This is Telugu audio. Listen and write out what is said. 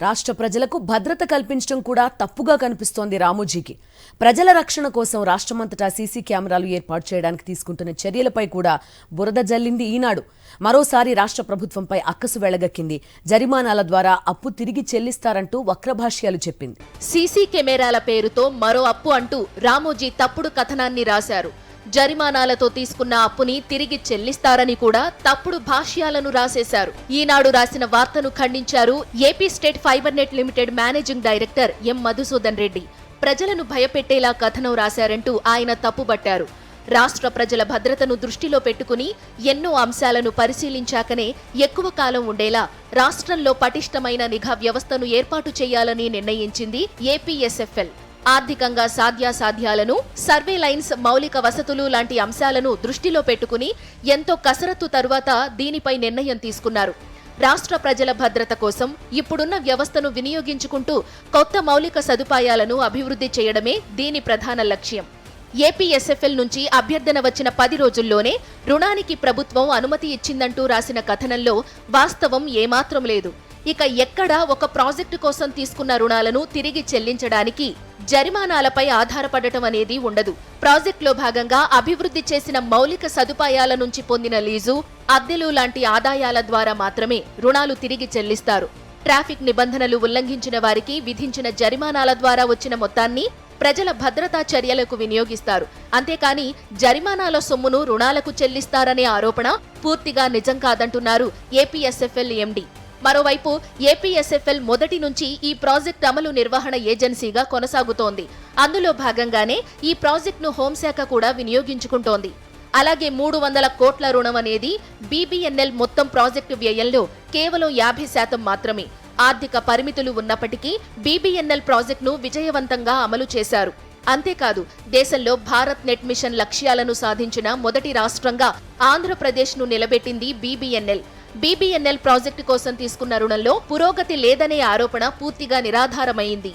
రాష్ట్ర ప్రజలకు భద్రత కల్పించడం కూడా తప్పుగా కనిపిస్తోంది రామోజీకి. ప్రజల రక్షణ కోసం రాష్ట్రమంతటా సీసీ కెమెరాలు ఏర్పాటు చేయడానికి తీసుకుంటున్న చర్యలపై కూడా బురద జల్లింది ఈనాడు. మరోసారి రాష్ట్ర ప్రభుత్వంపై అక్కసు వెళ్లగక్కింది. జరిమానాల ద్వారా అప్పు తిరిగి చెల్లిస్తారంటూ వక్రభాష్యాలు చెప్పింది. సీసీ కెమెరాల పేరుతో మరో అప్పు అంటూ రామోజీ తప్పుడు కథనాన్ని రాశారు. జరిమానాలతో తీసుకున్న అప్పుని తిరిగి చెల్లిస్తారని కూడా తప్పుడు భాష్యాలను రాసేశారు. ఈనాడు రాసిన వార్తను ఖండించారు AP state fibre net limited managing director M Madhusudan Reddy. ప్రజలను భయపెట్టేలా కథనం రాశారంటూ ఆయన తప్పుబట్టారు. రాష్ట్ర ప్రజల భద్రతను దృష్టిలో పెట్టుకుని ఎన్నో అంశాలను పరిశీలించాకనే ఎక్కువ కాలం ఉండేలా రాష్ట్రంలో పటిష్టమైన నిఘా వ్యవస్థను ఏర్పాటు చేయాలని నిర్ణయించింది ఏపీఎస్ఎఫ్ఎల్. ఆర్థికంగా సాధ్యాసాధ్యాలను, సర్వేలైన్స్, మౌలిక వసతులు లాంటి అంశాలను దృష్టిలో పెట్టుకుని ఎంతో కసరత్తు తరువాత దీనిపై నిర్ణయం తీసుకున్నారు. రాష్ట్ర ప్రజల భద్రత కోసం ఇప్పుడున్న వ్యవస్థను వినియోగించుకుంటూ కొత్త మౌలిక సదుపాయాలను అభివృద్ధి చేయడమే దీని ప్రధాన లక్ష్యం. ఏపీఎస్ఎఫ్ఎల్ నుంచి అభ్యర్థన వచ్చిన 10 రోజుల్లోనే రుణానికి ప్రభుత్వం అనుమతి ఇచ్చిందంటూ రాసిన కథనంలో వాస్తవం ఏమాత్రం లేదు. ఇక ఎక్కడా ఒక ప్రాజెక్టు కోసం తీసుకున్న రుణాలను తిరిగి చెల్లించడానికి జరిమానాలపై ఆధారపడటం అనేది ఉండదు. ప్రాజెక్టులో భాగంగా అభివృద్ధి చేసిన మౌలిక సదుపాయాల నుంచి పొందిన లీజు, అద్దెలు లాంటి ఆదాయాల ద్వారా మాత్రమే రుణాలు తిరిగి చెల్లిస్తారు. ట్రాఫిక్ నిబంధనలు ఉల్లంఘించిన వారికి విధించిన జరిమానాల ద్వారా వచ్చిన మొత్తాన్ని ప్రజల భద్రతా చర్యలకు వినియోగిస్తారు. అంతేకాని జరిమానాల సొమ్మును రుణాలకు చెల్లిస్తారనే ఆరోపణ పూర్తిగా నిజం కాదంటున్నారు ఏపీఎస్ఎఫ్ఎల్ ఎండీ. మరోవైపు ఏపీఎస్ఎఫ్ఎల్ మొదటి నుంచి ఈ ప్రాజెక్ట్ అమలు నిర్వహణ ఏజెన్సీగా కొనసాగుతోంది. అందులో భాగంగానే ఈ ప్రాజెక్టును హోంశాఖ కూడా వినియోగించుకుంటోంది. అలాగే 300 కోట్ల రుణం అనేది బీబీఎన్ఎల్ మొత్తం ప్రాజెక్టు వ్యయంలో కేవలం 50% మాత్రమే. ఆర్థిక పరిమితులు ఉన్నప్పటికీ బీబీఎన్ఎల్ ప్రాజెక్టును విజయవంతంగా అమలు చేశారు. అంతేకాదు, దేశంలో భారత్ నెట్ మిషన్ లక్ష్యాలను సాధించిన మొదటి రాష్ట్రంగా ఆంధ్రప్రదేశ్ను నిలబెట్టింది బీబీఎన్ఎల్. బీబీఎన్ఎల్ ప్రాజెక్టు కోసం తీసుకున్న రుణంలో పురోగతి లేదనే ఆరోపణ పూర్తిగా నిరాధారమైంది.